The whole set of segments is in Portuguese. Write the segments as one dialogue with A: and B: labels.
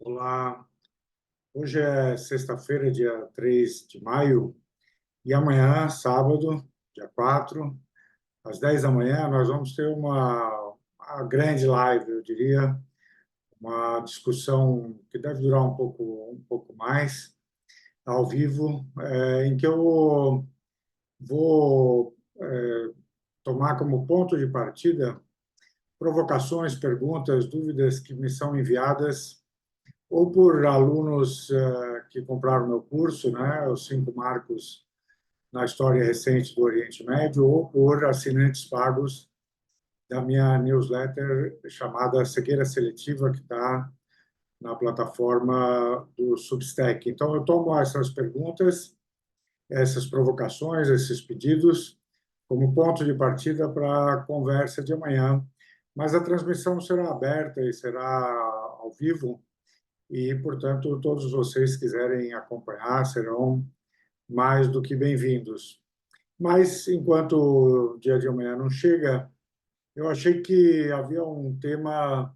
A: Olá, hoje é sexta-feira, dia 3 de maio, e amanhã, sábado, dia 4, às 10 da manhã, nós vamos ter uma grande live, eu diria, uma discussão que deve durar um pouco mais, ao vivo, em que eu vou tomar como ponto de partida provocações, perguntas, dúvidas que me são enviadas ou por alunos que compraram meu curso, né, os 5 marcos na história recente do Oriente Médio, ou por assinantes pagos da minha newsletter chamada Cegueira Seletiva, que está na plataforma do Substack. Então, eu tomo essas perguntas, essas provocações, esses pedidos, como ponto de partida para a conversa de amanhã. Mas a transmissão será aberta e será ao vivo, e, portanto, todos vocês que quiserem acompanhar serão mais do que bem-vindos. Mas, enquanto o dia de amanhã não chega, eu achei que havia um tema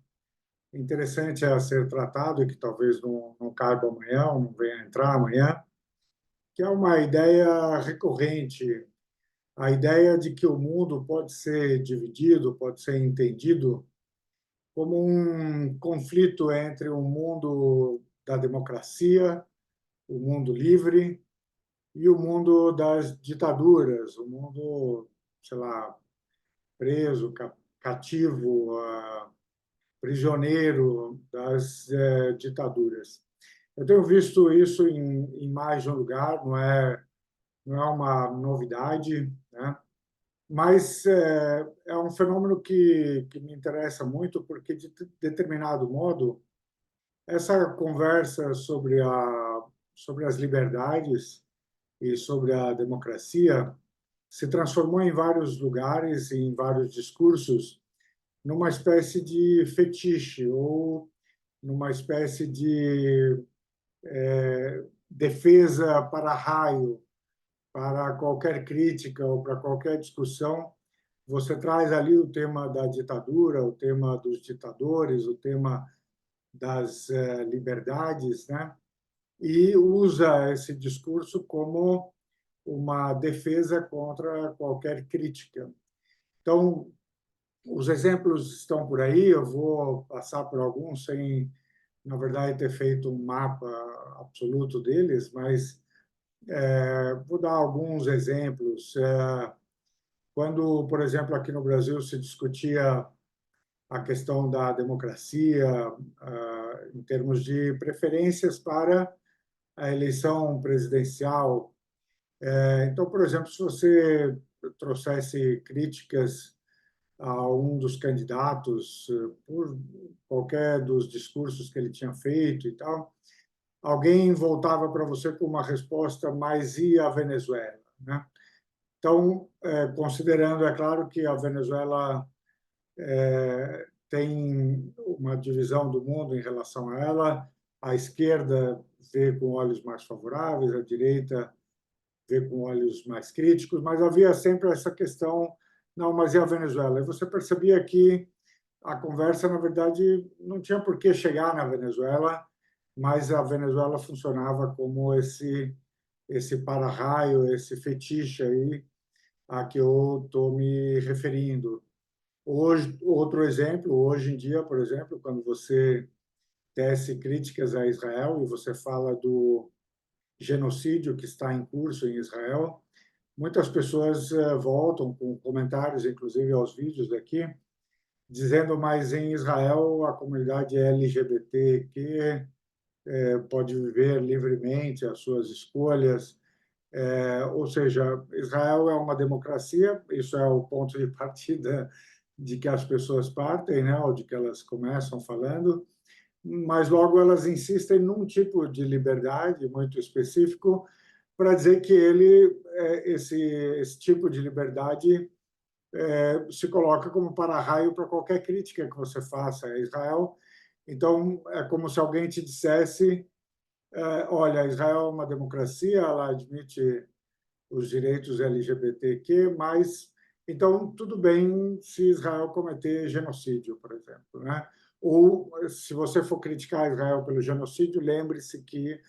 A: interessante a ser tratado e que talvez não caiba amanhã, ou não venha entrar amanhã, que é uma ideia recorrente, a ideia de que o mundo pode ser dividido, pode ser entendido como um conflito entre o mundo da democracia, o mundo livre, e o mundo das ditaduras, o mundo, sei lá, preso, cativo, prisioneiro das ditaduras. Eu tenho visto isso em mais de um lugar, não é uma novidade, né? Mas é um fenômeno que me interessa muito, porque, de determinado modo, essa conversa sobre as liberdades e sobre a democracia se transformou em vários lugares, em vários discursos, numa espécie de fetiche ou numa espécie de defesa para raio, para qualquer crítica ou para qualquer discussão. Você traz ali o tema da ditadura, o tema dos ditadores, o tema das liberdades, né? E usa esse discurso como uma defesa contra qualquer crítica. Então, os exemplos estão por aí, eu vou passar por alguns sem, na verdade, ter feito um mapa absoluto deles, mas vou dar alguns exemplos. Quando, por exemplo, aqui no Brasil se discutia a questão da democracia, em termos de preferências para a eleição presidencial. Então, por exemplo, se você trouxesse críticas a um dos candidatos por qualquer dos discursos que ele tinha feito e tal, alguém voltava para você com uma resposta, mas e a Venezuela, né? Então, considerando, é claro, que a Venezuela tem uma divisão do mundo em relação a ela, a esquerda vê com olhos mais favoráveis, a direita vê com olhos mais críticos, mas havia sempre essa questão, não, mas e a Venezuela? E você percebia que a conversa, na verdade, não tinha por que chegar na Venezuela, mas a Venezuela funcionava como esse para-raio, esse fetiche aí a que eu estou me referindo. Hoje, outro exemplo, hoje em dia, por exemplo, quando você tece críticas a Israel e você fala do genocídio que está em curso em Israel, muitas pessoas voltam com comentários, inclusive aos vídeos daqui, dizendo, mas em Israel a comunidade LGBTQ pode viver livremente as suas escolhas, ou seja, Israel é uma democracia, isso é o ponto de partida de que as pessoas partem, né, ou de que elas começam falando, mas logo elas insistem num tipo de liberdade muito específico para dizer que esse tipo de liberdade se coloca como para-raio para qualquer crítica que você faça a Israel. Então, é como se alguém te dissesse, olha, Israel é uma democracia, ela admite os direitos LGBTQ, mas então tudo bem se Israel cometer genocídio, por exemplo, né? ou, se você for criticar Israel pelo genocídio, lembre-se que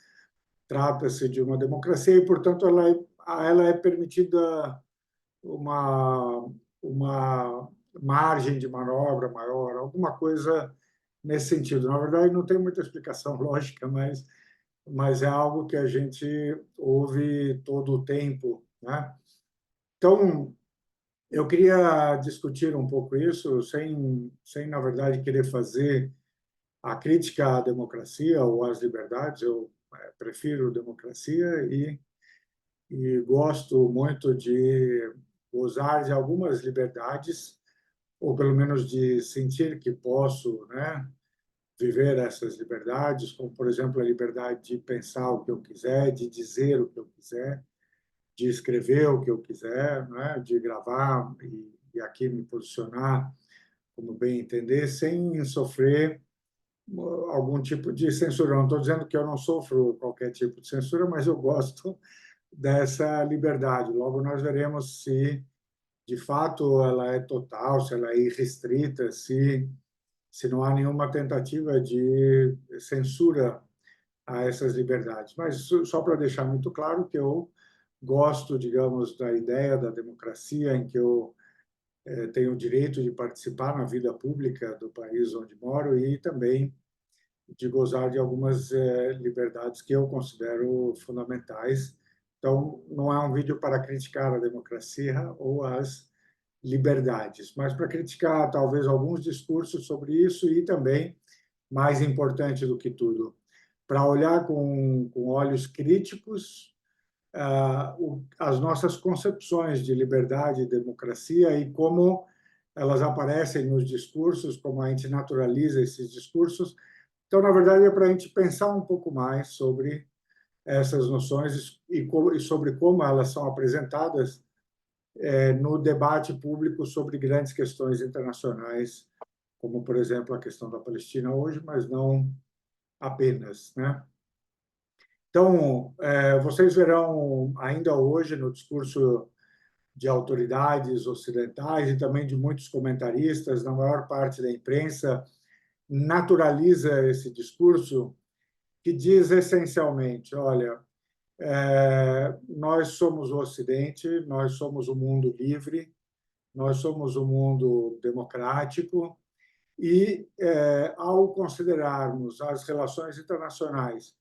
A: trata-se de uma democracia e, portanto, ela é permitida uma margem de manobra maior, alguma coisa nesse sentido. Na verdade, não tem muita explicação lógica, mas é algo que a gente ouve todo o tempo, né? Então, eu queria discutir um pouco isso, sem na verdade, querer fazer a crítica à democracia ou às liberdades. Eu prefiro democracia e gosto muito de gozar de algumas liberdades, ou pelo menos de sentir que posso, né, viver essas liberdades, como, por exemplo, a liberdade de pensar o que eu quiser, de dizer o que eu quiser, de escrever o que eu quiser, né, de gravar e aqui me posicionar como bem entender, sem sofrer algum tipo de censura. Não estou dizendo que eu não sofro qualquer tipo de censura, mas eu gosto dessa liberdade. Logo, nós veremos se, de fato, ela é total, se ela é irrestrita, se não há nenhuma tentativa de censura a essas liberdades. Mas só para deixar muito claro que eu gosto, digamos, da ideia da democracia, em que eu tenho o direito de participar na vida pública do país onde moro e também de gozar de algumas liberdades que eu considero fundamentais. Então, não é um vídeo para criticar a democracia ou as liberdades, mas para criticar talvez alguns discursos sobre isso e também, mais importante do que tudo, para olhar com olhos críticos as nossas concepções de liberdade e democracia e como elas aparecem nos discursos, como a gente naturaliza esses discursos. Então, na verdade, é para a gente pensar um pouco mais sobre essas noções e sobre como elas são apresentadas no debate público sobre grandes questões internacionais, como, por exemplo, a questão da Palestina hoje, mas não apenas, né? Então, vocês verão ainda hoje no discurso de autoridades ocidentais e também de muitos comentaristas, na maior parte da imprensa, naturaliza esse discurso que diz essencialmente: olha, nós somos o Ocidente, nós somos o mundo livre, nós somos o mundo democrático e, ao considerarmos as relações internacionais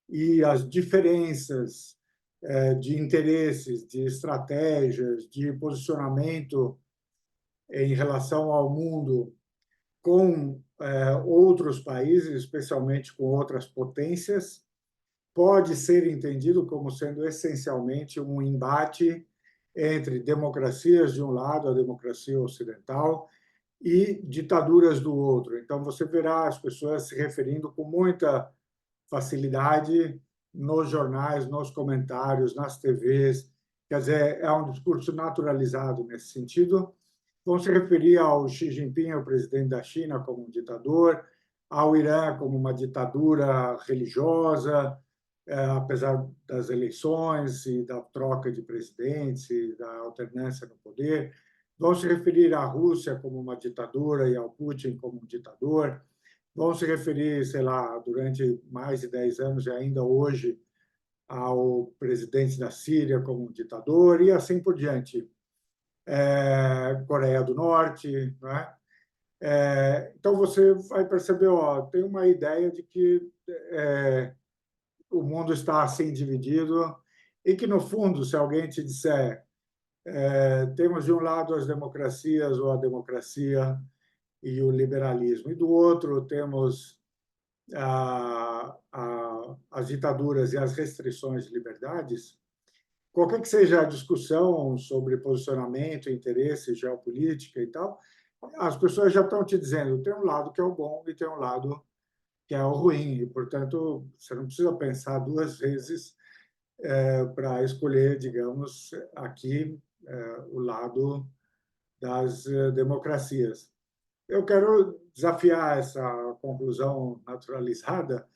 A: e as diferenças de interesses, de estratégias, de posicionamento em relação ao mundo com outros países, especialmente com outras potências, pode ser entendido como sendo essencialmente um embate entre democracias de um lado, a democracia ocidental, e ditaduras do outro. Então, você verá as pessoas se referindo com muita facilidade nos jornais, nos comentários, nas TVs. Quer dizer, é um discurso naturalizado nesse sentido. Vão se referir ao Xi Jinping, o presidente da China, como um ditador, ao Irã como uma ditadura religiosa, apesar das eleições e da troca de presidentes e da alternância no poder. Vão se referir à Rússia como uma ditadura e ao Putin como um ditador. Vão se referir, sei lá, durante mais de 10 anos e ainda hoje, ao presidente da Síria como um ditador e assim por diante. Coreia do Norte, né? Então você vai perceber, ó, tem uma ideia de que o mundo está assim dividido e que, no fundo, se alguém te disser temos de um lado as democracias ou a democracia e o liberalismo, e do outro temos as ditaduras e as restrições de liberdades, qualquer que seja a discussão sobre posicionamento, interesse, geopolítica e tal, as pessoas já estão te dizendo, tem um lado que é o bom e tem um lado que é o ruim, e, portanto, você não precisa pensar duas vezes para escolher, digamos, aqui o lado das democracias. Eu quero desafiar essa conclusão naturalizada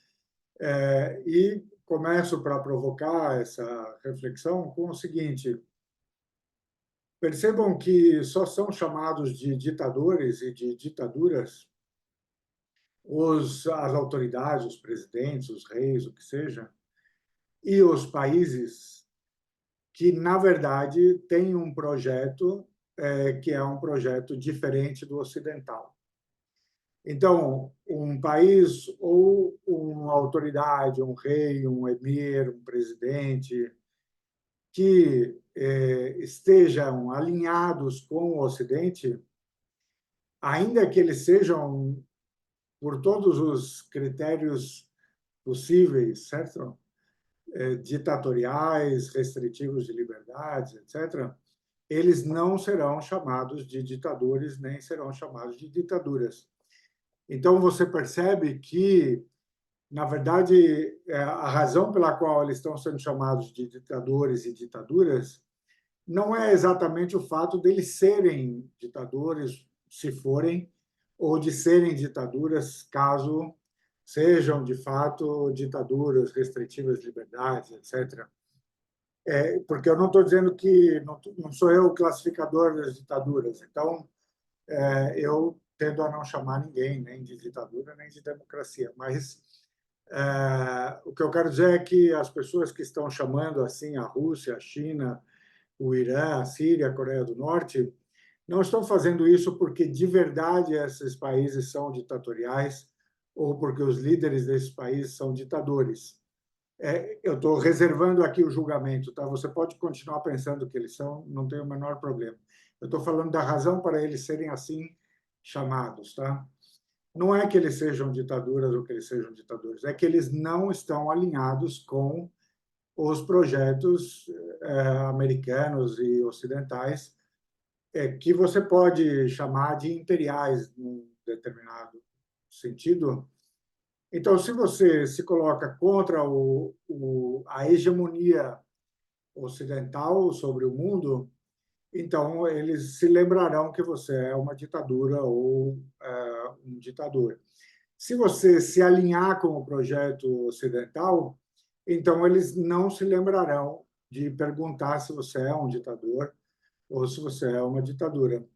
A: e começo para provocar essa reflexão com o seguinte: percebam que só são chamados de ditadores e de ditaduras as autoridades, os presidentes, os reis, o que seja, e os países que, na verdade, têm um projeto que é um projeto diferente do ocidental. Então, um país ou uma autoridade, um rei, um emir, um presidente, que estejam alinhados com o Ocidente, ainda que eles sejam, por todos os critérios possíveis, certo? Ditatoriais, restritivos de liberdades, etc., eles não serão chamados de ditadores, nem serão chamados de ditaduras. Então, você percebe que, na verdade, a razão pela qual eles estão sendo chamados de ditadores e ditaduras não é exatamente o fato deles serem ditadores, se forem, ou de serem ditaduras, caso sejam, de fato, ditaduras restritivas de liberdades, etc. Porque eu não estou dizendo que não sou eu o classificador das ditaduras. Então, eu tendo a não chamar ninguém nem de ditadura nem de democracia. Mas o que eu quero dizer é que as pessoas que estão chamando assim a Rússia, a China, o Irã, a Síria, a Coreia do Norte, não estão fazendo isso porque de verdade esses países são ditatoriais ou porque os líderes desses países são ditadores. Eu estou reservando aqui o julgamento, tá? Você pode continuar pensando que eles são, não tem o menor problema. Eu estou falando da razão para eles serem assim chamados, tá? Não é que eles sejam ditaduras ou que eles sejam ditadores, é que eles não estão alinhados com os projetos americanos e ocidentais, que você pode chamar de imperiais, num determinado sentido. Então, se você se coloca contra a hegemonia ocidental sobre o mundo, então eles se lembrarão que você é uma ditadura ou um ditador. Se você se alinhar com o projeto ocidental, então eles não se lembrarão de perguntar se você é um ditador ou se você é uma ditadura.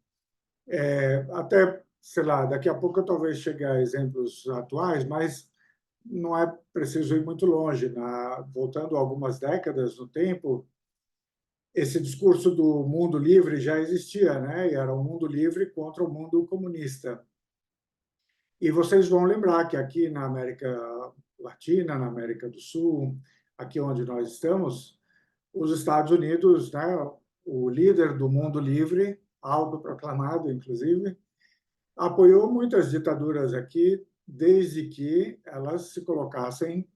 A: Até, sei lá, daqui a pouco eu talvez chegue a exemplos atuais, mas não é preciso ir muito longe. Voltando algumas décadas no tempo, esse discurso do mundo livre já existia, né? E era um mundo livre contra o mundo comunista. E vocês vão lembrar que aqui na América Latina, na América do Sul, aqui onde nós estamos, os Estados Unidos, né, o líder do mundo livre, autoproclamado, inclusive, apoiou muitas ditaduras aqui, desde que elas se colocassem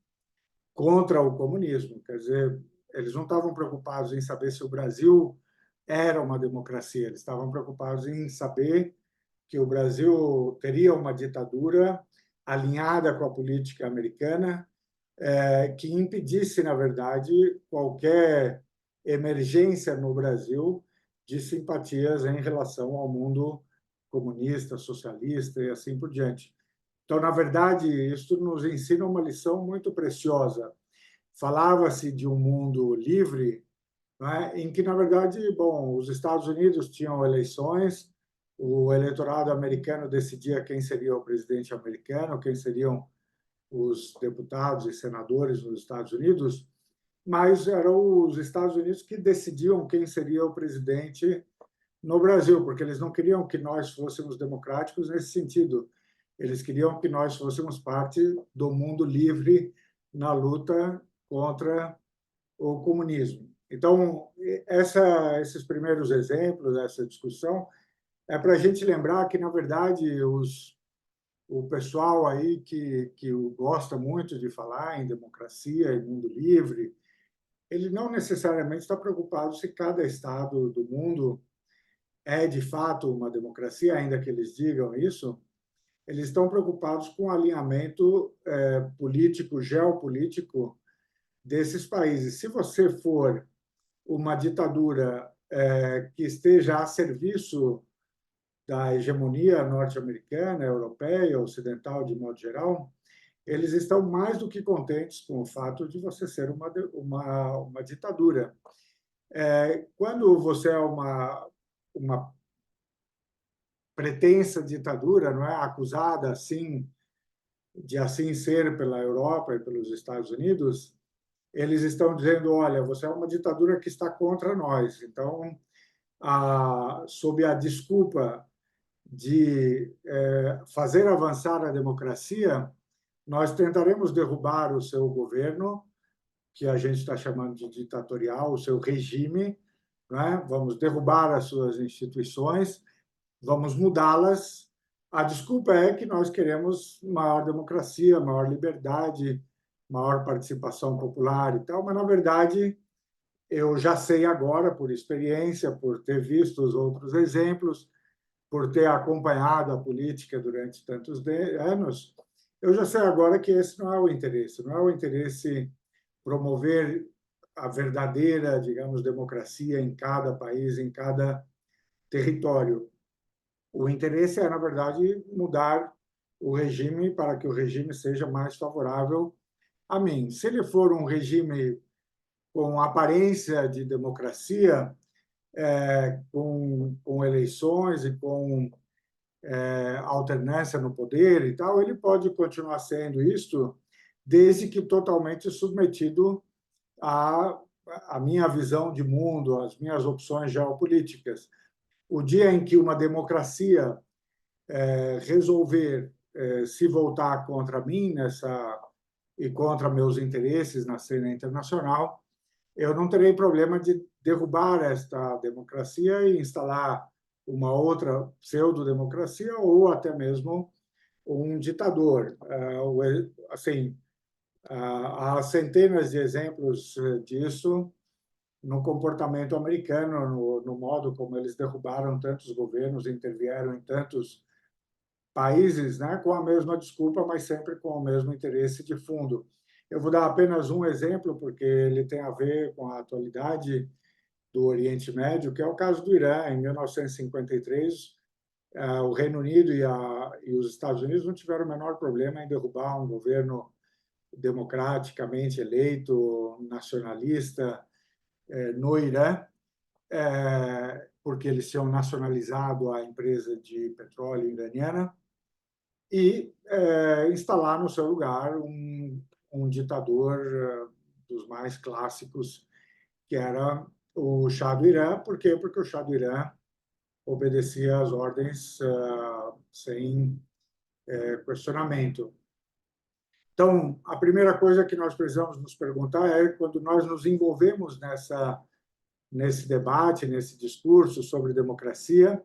A: contra o comunismo. Quer dizer, eles não estavam preocupados em saber se o Brasil era uma democracia, eles estavam preocupados em saber que o Brasil teria uma ditadura alinhada com a política americana, que impedisse, na verdade, qualquer emergência no Brasil de simpatias em relação ao mundo comunista, socialista e assim por diante. Então, na verdade, isso nos ensina uma lição muito preciosa. Falava-se de um mundo livre, né, em que, na verdade, bom, os Estados Unidos tinham eleições, o eleitorado americano decidia quem seria o presidente americano, quem seriam os deputados e senadores nos Estados Unidos, mas eram os Estados Unidos que decidiam quem seria o presidente no Brasil, porque eles não queriam que nós fôssemos democráticos nesse sentido. Eles queriam que nós fôssemos parte do mundo livre na luta contra o comunismo. Então, esses primeiros exemplos, essa discussão, é para a gente lembrar que, na verdade, o pessoal aí que gosta muito de falar em democracia e mundo livre, ele não necessariamente está preocupado se cada estado do mundo é de fato uma democracia, ainda que eles digam isso. Eles estão preocupados com o alinhamento político, geopolítico desses países. Se você for uma ditadura que esteja a serviço da hegemonia norte-americana, europeia, ocidental, de modo geral, eles estão mais do que contentes com o fato de você ser uma ditadura. Quando você é uma pretensa ditadura, não é acusada assim de assim ser pela Europa e pelos Estados Unidos, eles estão dizendo, olha, você é uma ditadura que está contra nós. Então, sob a desculpa de fazer avançar a democracia, nós tentaremos derrubar o seu governo, que a gente está chamando de ditatorial, o seu regime, né? Vamos derrubar as suas instituições, vamos mudá-las. A desculpa é que nós queremos maior democracia, maior liberdade, maior participação popular e tal, mas, na verdade, eu já sei agora, por experiência, por ter visto os outros exemplos, por ter acompanhado a política durante tantos anos, eu já sei agora que esse não é o interesse. Não é o interesse promover a verdadeira, digamos, democracia em cada país, em cada território. O interesse é, na verdade, mudar o regime para que o regime seja mais favorável a mim. Se ele for um regime com aparência de democracia, com eleições e com alternância no poder e tal, ele pode continuar sendo isto, desde que totalmente submetido à, à minha visão de mundo, às minhas opções geopolíticas. O dia em que uma democracia resolver se voltar contra mim e contra meus interesses na cena internacional, eu não terei problema de derrubar esta democracia e instalar uma outra pseudo-democracia ou até mesmo um ditador. Assim, há centenas de exemplos disso no comportamento americano, no modo como eles derrubaram tantos governos, intervieram em tantos países, né, com a mesma desculpa, mas sempre com o mesmo interesse de fundo. Eu vou dar apenas um exemplo, porque ele tem a ver com a atualidade do Oriente Médio, que é o caso do Irã. Em 1953, o Reino Unido e os Estados Unidos não tiveram o menor problema em derrubar um governo democraticamente eleito, nacionalista, no Irã, porque eles tinham nacionalizado a empresa de petróleo iraniana e instalar no seu lugar um ditador dos mais clássicos, que era o Shah do Irã. Por quê? Porque o Shah do Irã obedecia às ordens sem questionamento. Então, a primeira coisa que nós precisamos nos perguntar é, quando nós nos envolvemos nesse debate, nesse discurso sobre democracia,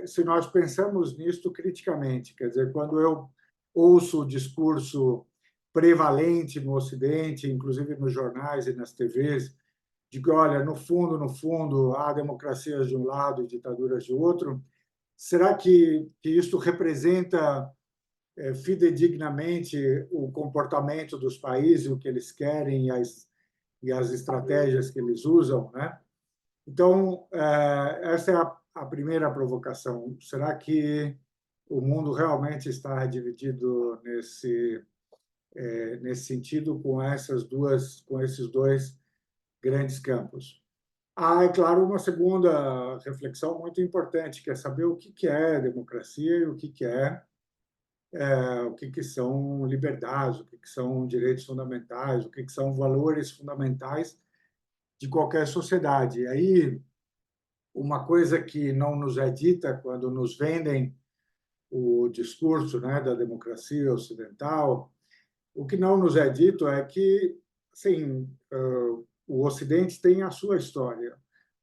A: se nós pensamos nisto criticamente. Quer dizer, quando eu ouço o discurso prevalente no Ocidente, inclusive nos jornais e nas TVs, de que, olha, no fundo, há democracias de um lado e ditaduras de outro, será que isso representa fidedignamente o comportamento dos países, o que eles querem e as estratégias que eles usam, né? Então, essa é a primeira provocação. Será que o mundo realmente está dividido nesse sentido com esses dois grandes campos? Há, é claro, uma segunda reflexão muito importante, que é saber o que é democracia e o que são liberdades, o que são direitos fundamentais, o que são valores fundamentais de qualquer sociedade. E aí, uma coisa que não nos é dita quando nos vendem o discurso, né, da democracia ocidental, o que não nos é dito é que, sim, o Ocidente tem a sua história.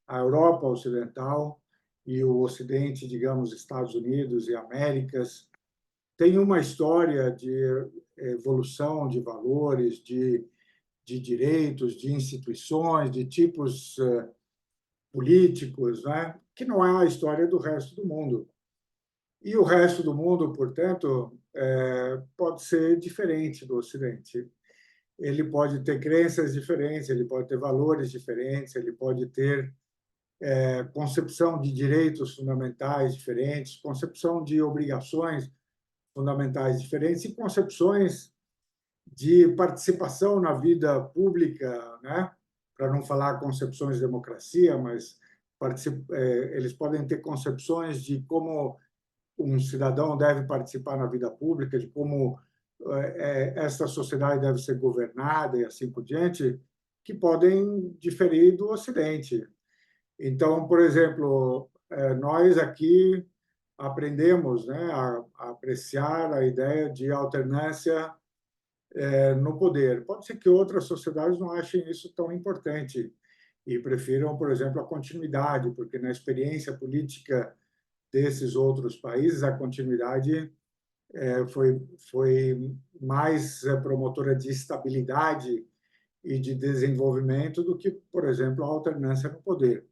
A: A Europa Ocidental e o Ocidente, digamos, Estados Unidos e Américas, tem uma história de evolução de valores, de direitos, de instituições, de tipos políticos, né? Que não é a história do resto do mundo. E o resto do mundo, portanto, pode ser diferente do Ocidente. Ele pode ter crenças diferentes, ele pode ter valores diferentes, ele pode ter concepção de direitos fundamentais diferentes, concepção de obrigações fundamentais diferentes e concepções de participação na vida pública, né? Para não falar concepções de democracia, mas eles podem ter concepções de como um cidadão deve participar na vida pública, de como essa sociedade deve ser governada e assim por diante, que podem diferir do Ocidente. Então, por exemplo, nós aqui aprendemos, né, a apreciar a ideia de alternância no poder. Pode ser que outras sociedades não achem isso tão importante e prefiram, por exemplo, a continuidade, porque na experiência política desses outros países, a continuidade foi mais promotora de estabilidade e de desenvolvimento do que, por exemplo, a alternância no poder.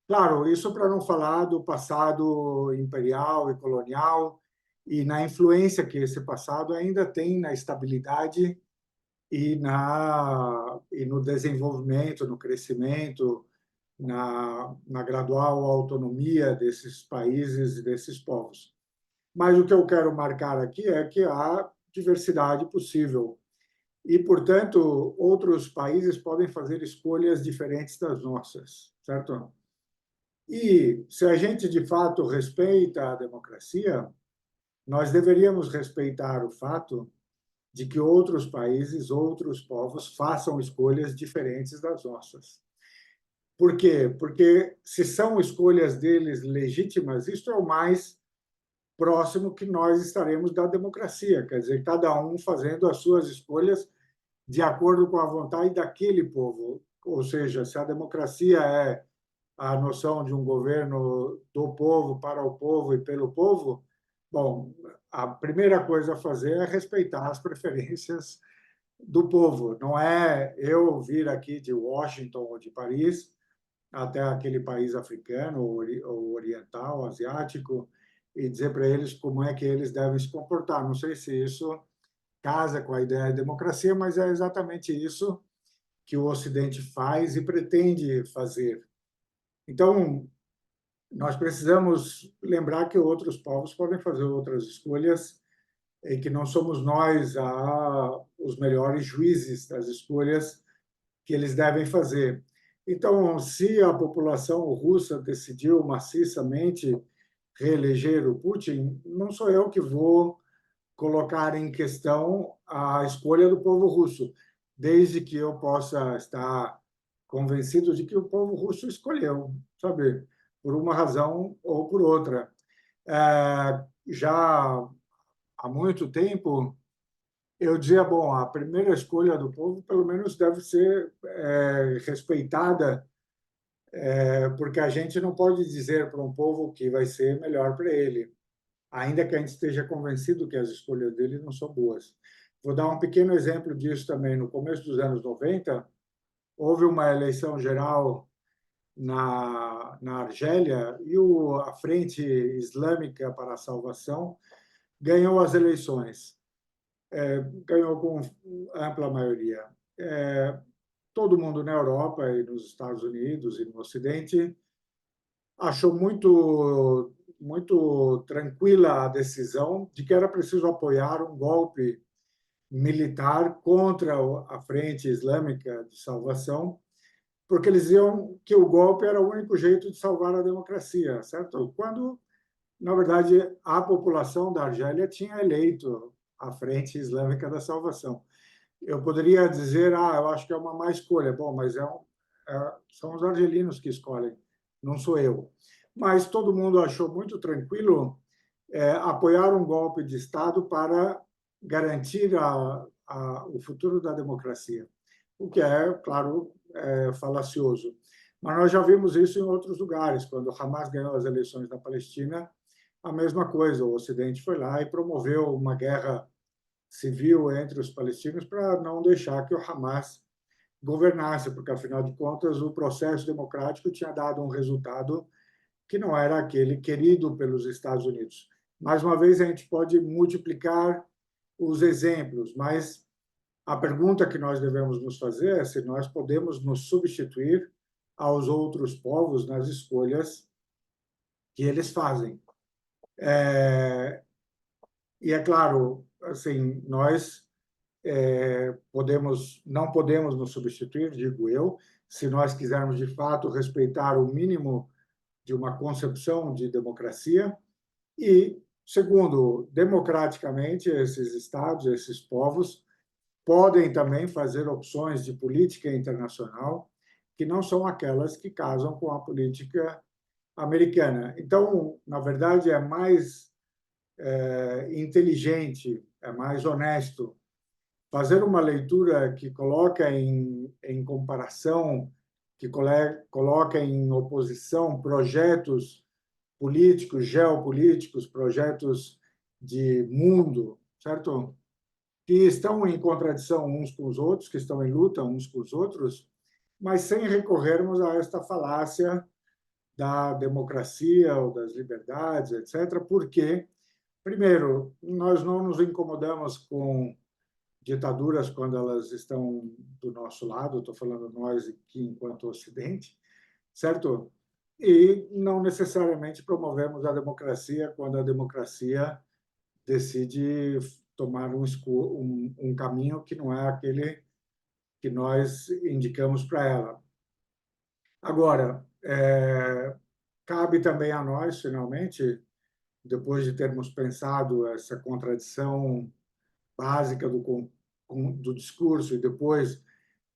A: Claro, isso para não falar do passado imperial e colonial e na influência que esse passado ainda tem na estabilidade e no desenvolvimento, no crescimento, na gradual autonomia desses países e desses povos. Mas o que eu quero marcar aqui é que há diversidade possível e, portanto, outros países podem fazer escolhas diferentes das nossas, certo? E se a gente de fato respeita a democracia, nós deveríamos respeitar o fato de que outros países, outros povos façam escolhas diferentes das nossas. Por quê? Porque se são escolhas deles legítimas, isso é o mais próximo que nós estaremos da democracia, quer dizer, cada um fazendo as suas escolhas de acordo com a vontade daquele povo. Ou seja, se a democracia é a noção de um governo do povo, para o povo e pelo povo, bom, a primeira coisa a fazer é respeitar as preferências do povo. Não é eu vir aqui de Washington ou de Paris até aquele país africano ou oriental, asiático, e dizer para eles como é que eles devem se comportar. Não sei se isso casa com a ideia de democracia, mas é exatamente isso que o Ocidente faz e pretende fazer. Então, nós precisamos lembrar que outros povos podem fazer outras escolhas e que não somos nós os melhores juízes das escolhas que eles devem fazer. Então, se a população russa decidiu maciçamente reeleger o Putin, não sou eu que vou colocar em questão a escolha do povo russo, desde que eu possa estar convencido de que o povo russo escolheu, sabe, por uma razão ou por outra. Já há muito tempo, eu dizia, bom, a primeira escolha do povo, pelo menos, deve ser respeitada, porque a gente não pode dizer para um povo que vai ser melhor para ele, ainda que a gente esteja convencido que as escolhas dele não são boas. Vou dar um pequeno exemplo disso também. No começo dos anos 90, houve uma eleição geral na Argélia e a Frente Islâmica para a Salvação ganhou as eleições. Ganhou com ampla maioria. Todo mundo na Europa e nos Estados Unidos e no Ocidente achou muito tranquila a decisão de que era preciso apoiar um golpe militar contra a Frente Islâmica de Salvação, porque eles diziam que o golpe era o único jeito de salvar a democracia, certo? Quando, na verdade, a população da Argélia tinha eleito a Frente Islâmica da Salvação. Eu poderia dizer, eu acho que é uma má escolha. Bom, mas são os argelinos que escolhem, não sou eu. Mas todo mundo achou muito tranquilo apoiar um golpe de Estado para garantir o futuro da democracia, o que é, claro, falacioso. Mas nós já vimos isso em outros lugares. Quando o Hamas ganhou as eleições na Palestina, a mesma coisa. O Ocidente foi lá e promoveu uma guerra civil entre os palestinos para não deixar que o Hamas governasse, porque, afinal de contas, o processo democrático tinha dado um resultado que não era aquele querido pelos Estados Unidos. Mais uma vez, a gente pode multiplicar os exemplos, mas a pergunta que nós devemos nos fazer é se nós podemos nos substituir aos outros povos nas escolhas que eles fazem. E é claro, assim, nós não podemos nos substituir, digo eu, se nós quisermos de fato respeitar o mínimo de uma concepção de democracia, e Segundo, democraticamente, esses estados, esses povos, podem também fazer opções de política internacional que não são aquelas que casam com a política americana. Então, na verdade, é mais inteligente, é mais honesto fazer uma leitura que coloca em comparação, que coloca em oposição projetos políticos, geopolíticos, projetos de mundo, certo? Que estão em contradição uns com os outros, que estão em luta uns com os outros, mas sem recorrermos a esta falácia da democracia ou das liberdades, etc., porque, primeiro, nós não nos incomodamos com ditaduras quando elas estão do nosso lado, estou falando nós aqui enquanto Ocidente, certo? E não necessariamente promovemos a democracia quando a democracia decide tomar um caminho que não é aquele que nós indicamos para ela. Agora, cabe também a nós, finalmente, depois de termos pensado essa contradição básica do discurso e depois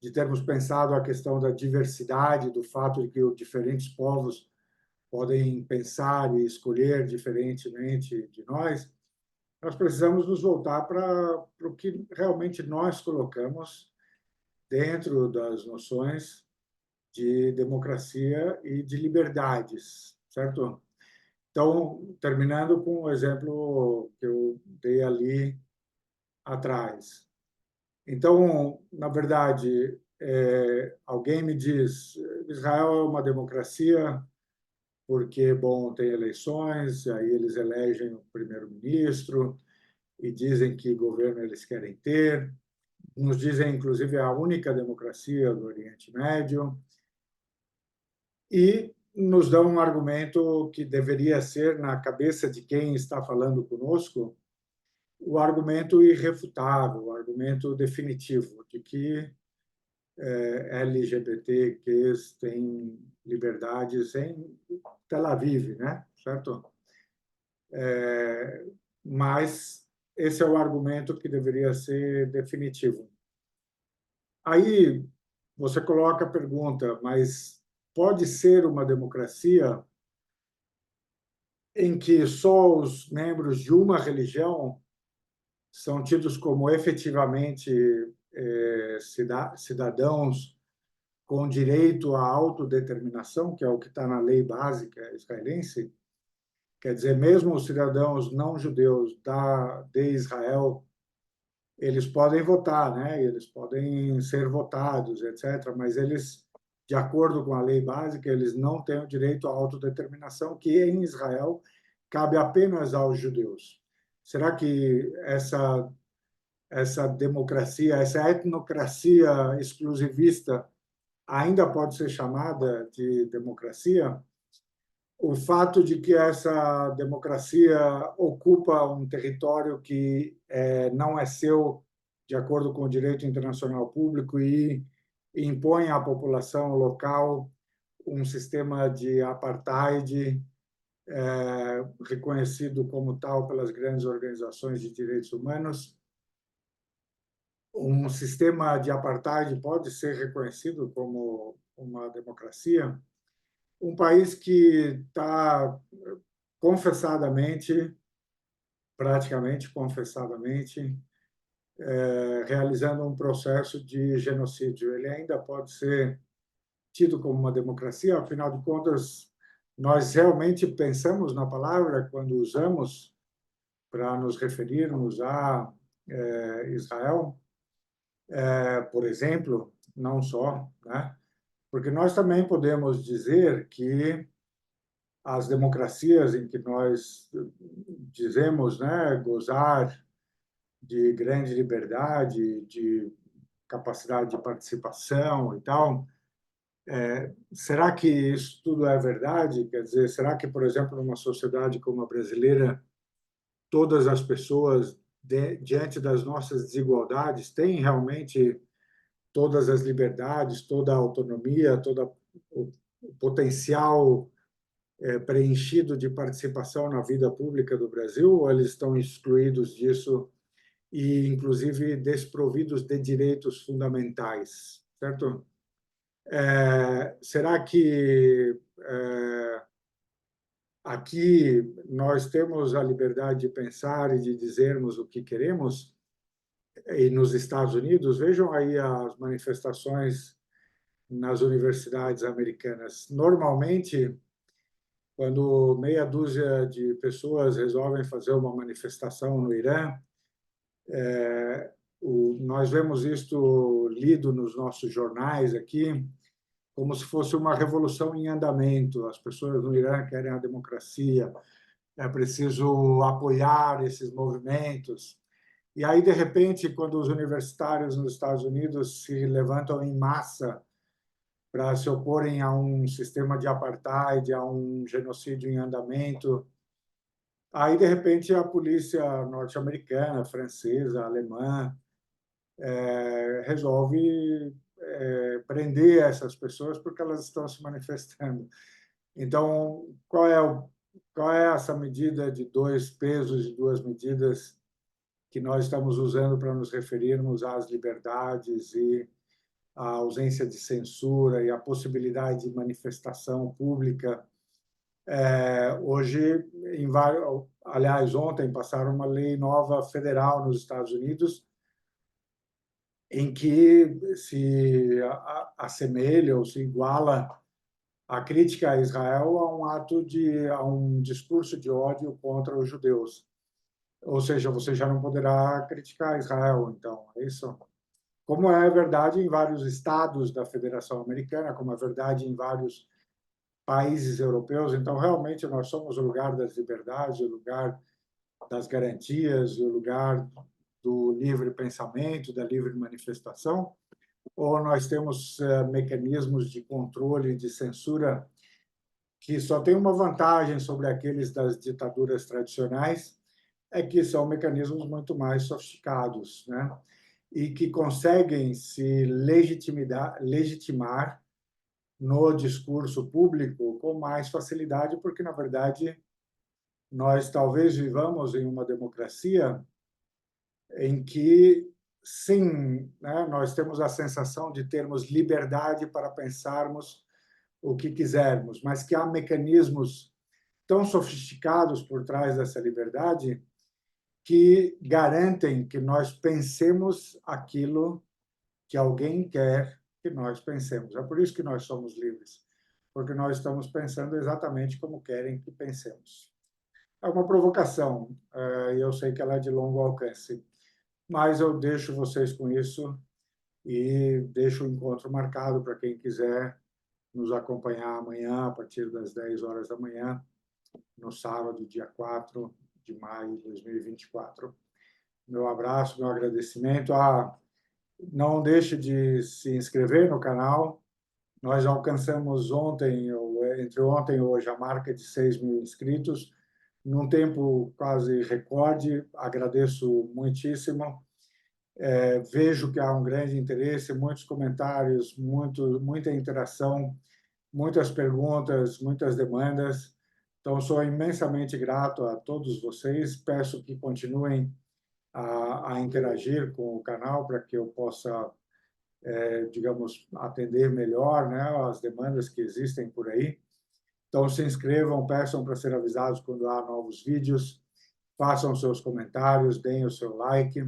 A: de termos pensado a questão da diversidade, do fato de que os diferentes povos podem pensar e escolher diferentemente de nós precisamos nos voltar para o que realmente nós colocamos dentro das noções de democracia e de liberdades, certo? Então, terminando com o exemplo que eu dei ali atrás. Então, na verdade, alguém me diz, Israel é uma democracia porque, bom, tem eleições, aí eles elegem o primeiro-ministro e dizem que governo eles querem ter. Nos dizem, inclusive, a única democracia do Oriente Médio. E nos dão um argumento que deveria ser, na cabeça de quem está falando conosco, o argumento irrefutável, o argumento definitivo de que LGBTQs têm liberdades em Tel Aviv, né? Certo? Mas esse é o argumento que deveria ser definitivo. Aí você coloca a pergunta, mas pode ser uma democracia em que só os membros de uma religião são tidos como efetivamente cidadãos com direito à autodeterminação, que é o que está na lei básica israelense? Quer dizer, mesmo os cidadãos não judeus de Israel, eles podem votar, né? Eles podem ser votados, etc. Mas eles, de acordo com a lei básica, eles não têm o direito à autodeterminação, que em Israel cabe apenas aos judeus. Será que essa democracia, essa etnocracia exclusivista ainda pode ser chamada de democracia? O fato de que essa democracia ocupa um território que não é seu, de acordo com o direito internacional público, e impõe à população local um sistema de apartheid reconhecido como tal pelas grandes organizações de direitos humanos. Um sistema de apartheid pode ser reconhecido como uma democracia? Um país que está confessadamente, praticamente confessadamente, realizando um processo de genocídio. Ele ainda pode ser tido como uma democracia? Afinal de contas, nós realmente pensamos na palavra quando usamos para nos referirmos a Israel, por exemplo, não só, né? Porque nós também podemos dizer que as democracias em que nós dizemos, né, gozar de grande liberdade, de capacidade de participação e tal, será que isso tudo é verdade? Quer dizer, será que, por exemplo, numa sociedade como a brasileira, todas as pessoas, diante das nossas desigualdades, têm realmente todas as liberdades, toda a autonomia, todo o potencial preenchido de participação na vida pública do Brasil, ou eles estão excluídos disso e, inclusive, desprovidos de direitos fundamentais, certo? Será que aqui nós temos a liberdade de pensar e de dizermos o que queremos? E nos Estados Unidos, vejam aí as manifestações nas universidades americanas. Normalmente, quando meia dúzia de pessoas resolvem fazer uma manifestação no Irã, nós vemos isto lido nos nossos jornais aqui, como se fosse uma revolução em andamento. As pessoas no Irã querem a democracia, é preciso apoiar esses movimentos. E aí, de repente, quando os universitários nos Estados Unidos se levantam em massa para se oporem a um sistema de apartheid, a um genocídio em andamento, aí, de repente, a polícia norte-americana, francesa, alemã, resolve prender essas pessoas porque elas estão se manifestando. Então, qual é essa medida de dois pesos e duas medidas que nós estamos usando para nos referirmos às liberdades e à ausência de censura e à possibilidade de manifestação pública? Hoje, aliás, ontem passaram uma lei nova federal nos Estados Unidos em que se assemelha ou se iguala a crítica a Israel a um discurso de ódio contra os judeus. Ou seja, você já não poderá criticar Israel, então, é isso. Como é verdade em vários estados da Federação Americana, como é verdade em vários países europeus. Então, realmente, nós somos o lugar das liberdades, o lugar das garantias, o lugar do livre pensamento, da livre manifestação, ou nós temos mecanismos de controle, de censura, que só tem uma vantagem sobre aqueles das ditaduras tradicionais, é que são mecanismos muito mais sofisticados, né? E que conseguem se legitimar no discurso público com mais facilidade, porque, na verdade, nós talvez vivamos em uma democracia em que, sim, né, nós temos a sensação de termos liberdade para pensarmos o que quisermos, mas que há mecanismos tão sofisticados por trás dessa liberdade que garantem que nós pensemos aquilo que alguém quer que nós pensemos. É por isso que nós somos livres, porque nós estamos pensando exatamente como querem que pensemos. É uma provocação, e eu sei que ela é de longo alcance, mas eu deixo vocês com isso e deixo o encontro marcado para quem quiser nos acompanhar amanhã, a partir das 10 horas da manhã, no sábado, dia 4 de maio de 2024. Meu abraço, meu agradecimento. Não deixe de se inscrever no canal. Nós alcançamos entre ontem e hoje, a marca de 6.000 inscritos, num tempo quase recorde. Agradeço muitíssimo. Vejo que há um grande interesse, muitos comentários, muita interação, muitas perguntas, muitas demandas. Então, sou imensamente grato a todos vocês. Peço que continuem a interagir com o canal para que eu possa, digamos, atender melhor, né, as demandas que existem por aí. Então, se inscrevam, peçam para ser avisados quando há novos vídeos, façam seus comentários, deem o seu like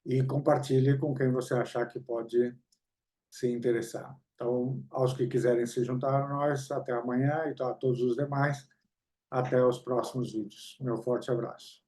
A: e compartilhe com quem você achar que pode se interessar. Então, aos que quiserem se juntar a nós, até amanhã, e a todos os demais, até os próximos vídeos. Meu forte abraço.